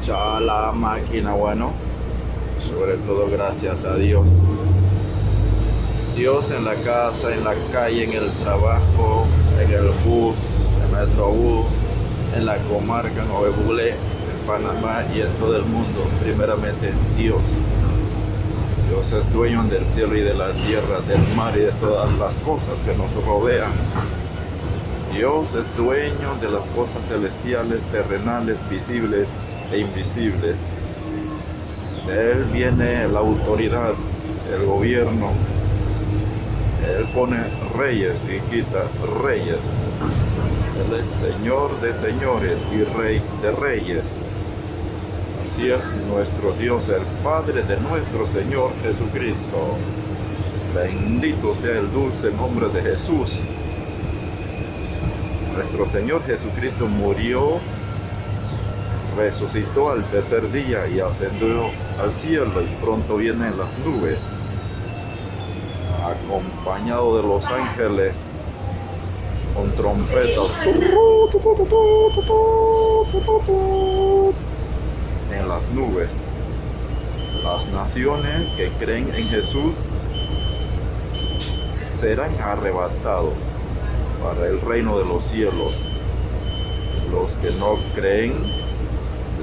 Cha la máquina, bueno, sobre todo gracias a Dios. Dios en la casa, en la calle, en el trabajo, en el bus, en el metrobús, en la comarca, en Oebule, en Panamá y en todo el mundo. Primeramente, Dios. Dios es dueño del cielo y de la tierra, del mar y de todas las cosas que nos rodean. Dios es dueño de las cosas celestiales, terrenales, visibles e invisibles. De Él viene la autoridad, el gobierno. Él pone reyes y quita reyes. Él es Señor de señores y Rey de reyes. Así es nuestro Dios, el Padre de nuestro Señor Jesucristo. Bendito sea el dulce nombre de Jesús. Nuestro Señor Jesucristo murió, resucitó al tercer día y ascendió al cielo y pronto viene en las nubes, acompañado de los ángeles con trompetas en las nubes. Las naciones que creen en Jesús serán arrebatados para el reino de los cielos. Los que no creen,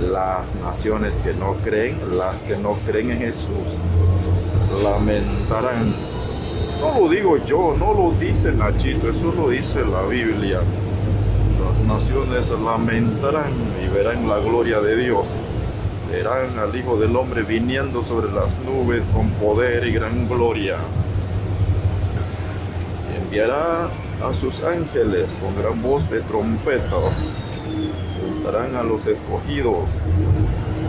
las naciones que no creen, las que no creen en Jesús, lamentarán. No lo digo yo, no lo dice Nachito, eso lo dice la Biblia. Las naciones lamentarán y verán la gloria de Dios. Verán al Hijo del Hombre viniendo sobre las nubes con poder y gran gloria. Y enviará a sus ángeles con gran voz de trompeta. Juntarán a los escogidos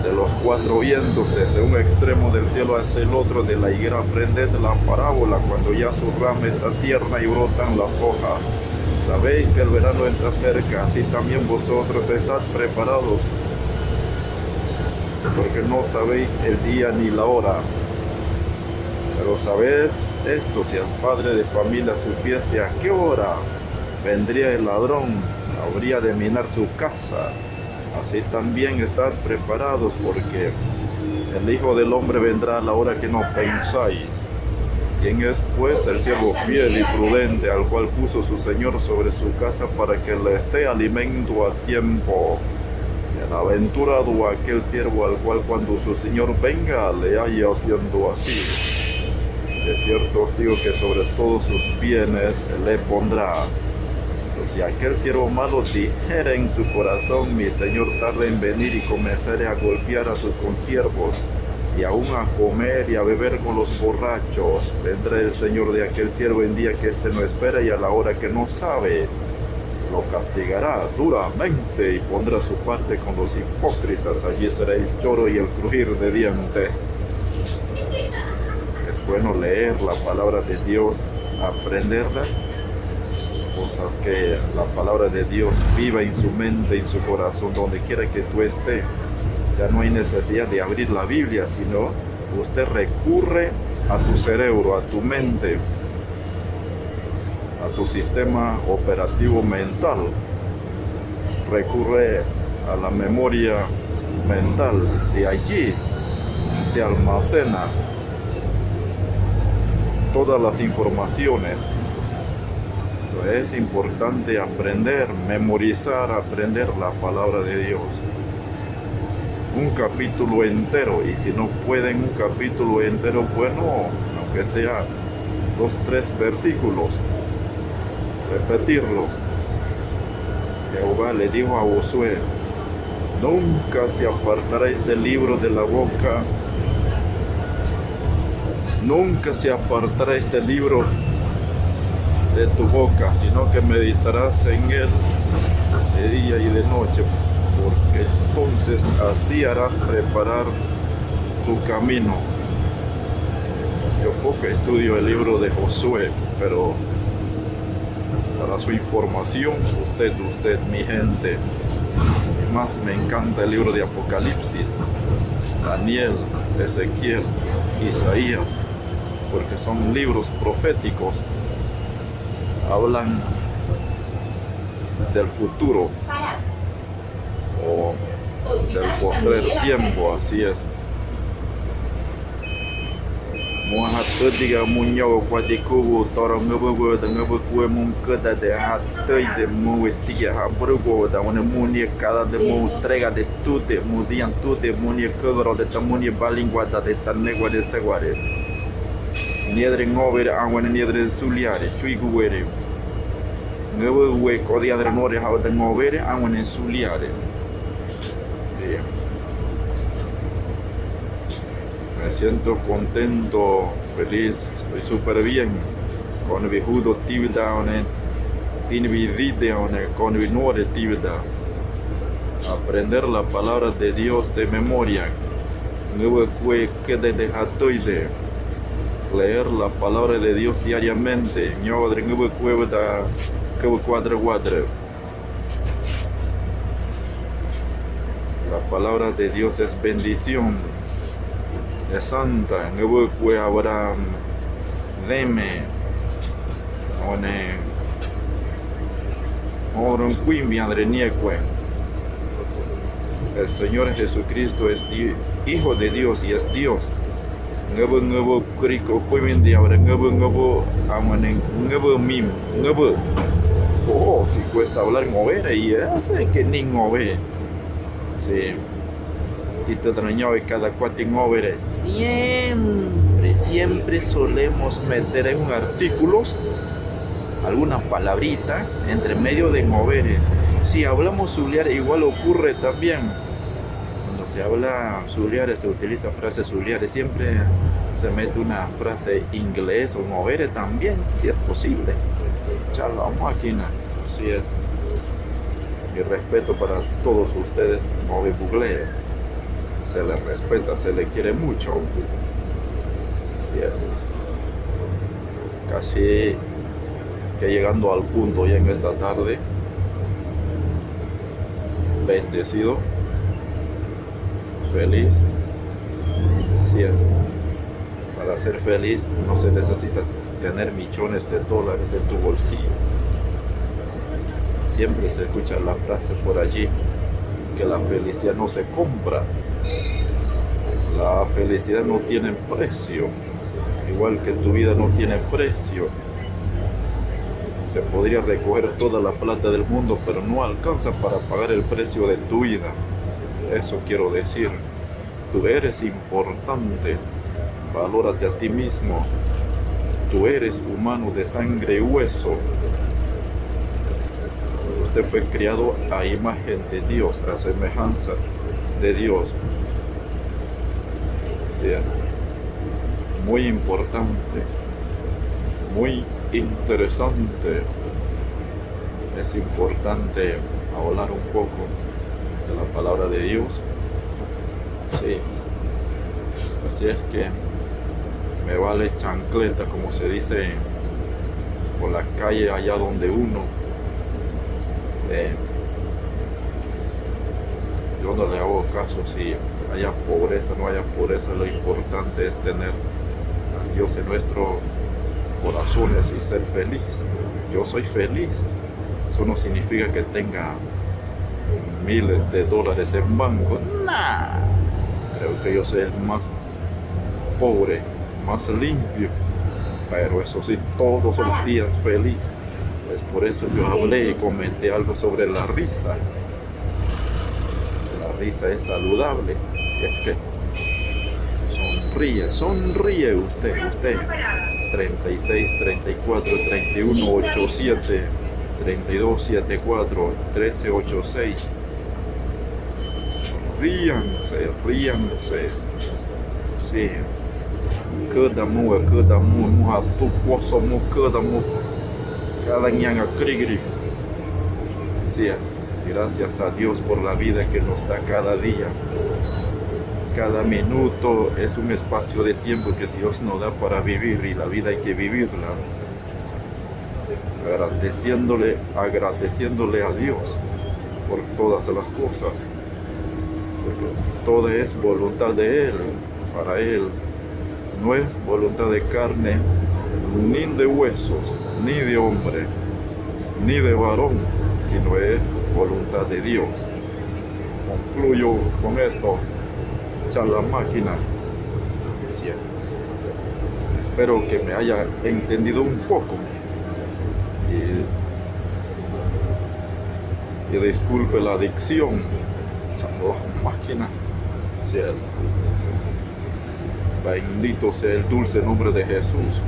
de los cuatro vientos, desde un extremo del cielo hasta el otro de la higuera. Aprended la parábola cuando ya su rama está tierna y brotan las hojas. Sabéis que el verano está cerca, así también vosotros estad preparados, porque no sabéis el día ni la hora. Pero sabed esto: si el padre de familia supiese a qué hora vendría el ladrón, habría de minar su casa. Así también estad preparados, porque el Hijo del Hombre vendrá a la hora que no pensáis. ¿Quién es pues el siervo fiel y prudente, al cual puso su Señor sobre su casa para que le esté alimento a tiempo? Bienaventurado aquel siervo al cual cuando su Señor venga le haya haciendo así. De cierto os digo que sobre todos sus bienes le pondrá. Si aquel siervo malo dijera en su corazón: mi Señor tarda en venir, y comenzare a golpear a sus consiervos, y aún a comer y a beber con los borrachos, vendrá el Señor de aquel siervo en día que éste no espera y a la hora que no sabe. Lo castigará duramente y pondrá su parte con los hipócritas. Allí será el lloro y el crujir de dientes. Es bueno leer la palabra de Dios, aprenderla, cosas que la palabra de Dios viva en su mente, en su corazón, donde quiera que tú estés. Ya no hay necesidad de abrir la Biblia, sino usted recurre a tu cerebro, a tu mente, a tu sistema operativo mental. Recurre a la memoria mental, y allí se almacena todas las informaciones. Es importante aprender, memorizar, aprender la palabra de Dios. Un capítulo entero, y si no pueden un capítulo entero, bueno, aunque sea 2, 3 versículos, repetirlos. Jehová le dijo a Josué: nunca se apartará este libro de la boca, nunca se apartará este libro de tu boca, sino que meditarás en él de día y de noche, porque entonces así harás preparar tu camino. Yo poco estudio el libro de Josué, pero para su información, usted, mi gente, y más me encanta el libro de Apocalipsis, Daniel, Ezequiel, Isaías, porque son libros proféticos. Hablan del futuro, o del postrer tiempo, así es. Muha tediga munyo kwadiku toro ngebe de ngebe kue mun kada de ha tei de mu tiga ha brugo da una munie cada de mu trega de tutte mu dian tutte munie kogro de tamunie balingua da de tanegua de seguare niedre ngover angwan niedre suliare chui guere ngebe we kodia de nore ha de ngover angwan suliare. Me siento contento, feliz, estoy súper bien. Con mi judo actividad, tiene vida, con mi nueva actividad. Aprender la palabra de Dios de memoria. No que de leer la palabra de Dios diariamente. La palabra de Dios es bendición. Es santa, no puede haber deme, el Señor Jesucristo es Hijo de Dios y es Dios. No crico cuimen de ahora, no oh, si cuesta hablar mover y hace que ni mover. Sí. Y te extrañaba y cada cuatro over. Siempre solemos meter en un artículos alguna palabrita entre medio de mover. Si hablamos zuliar, igual ocurre también. Cuando se habla zuliar, se utiliza frases zuliares. Siempre se mete una frase inglés o mover también, si es posible. Charla máquina, así es. Mi respeto para todos ustedes, move google. Se le respeta, se le quiere mucho. Yes. Casi que llegando al punto ya en esta tarde. Bendecido. Feliz. Así es. Para ser feliz no se necesita tener millones de dólares en tu bolsillo. Siempre se escucha la frase por allí que la felicidad no se compra. La felicidad no tiene precio, igual que tu vida no tiene precio. Se podría recoger toda la plata del mundo, pero no alcanza para pagar el precio de tu vida. Eso quiero decir. Tú eres importante, valórate a ti mismo. Tú eres humano de sangre y hueso. Usted fue criado a imagen de Dios, a semejanza de Dios. Muy importante, muy interesante. Es importante hablar un poco de la palabra de Dios. Sí, así es que me vale chancleta, como se dice por la calle allá donde uno. Yo no le hago caso si haya pobreza, no haya pobreza. Lo importante es tener a Dios en nuestros corazones y ser feliz. Yo soy feliz. Eso no significa que tenga miles de dólares en banco. Nah. Creo que yo soy el más pobre, más limpio. Pero eso sí, todos los días feliz. Pues por eso yo hablé y comenté algo sobre la risa. La risa es saludable. Y es que sonríe usted. 36, 34, 31, 87, 32, 74, 13, 86. Ríanse. Sí. Cada ñanga crigri. Sí, gracias a Dios por la vida que nos da cada día. Cada minuto es un espacio de tiempo que Dios nos da para vivir, y la vida hay que vivirla agradeciéndole a Dios por todas las cosas, porque todo es voluntad de Él, para Él. No es voluntad de carne, ni de huesos, ni de hombre, ni de varón, sino es voluntad de Dios. concluyo con esto, charla máquina. Sí, espero que me haya entendido un poco y disculpe la dicción, charla máquina. Así es. Bendito sea el dulce nombre de Jesús.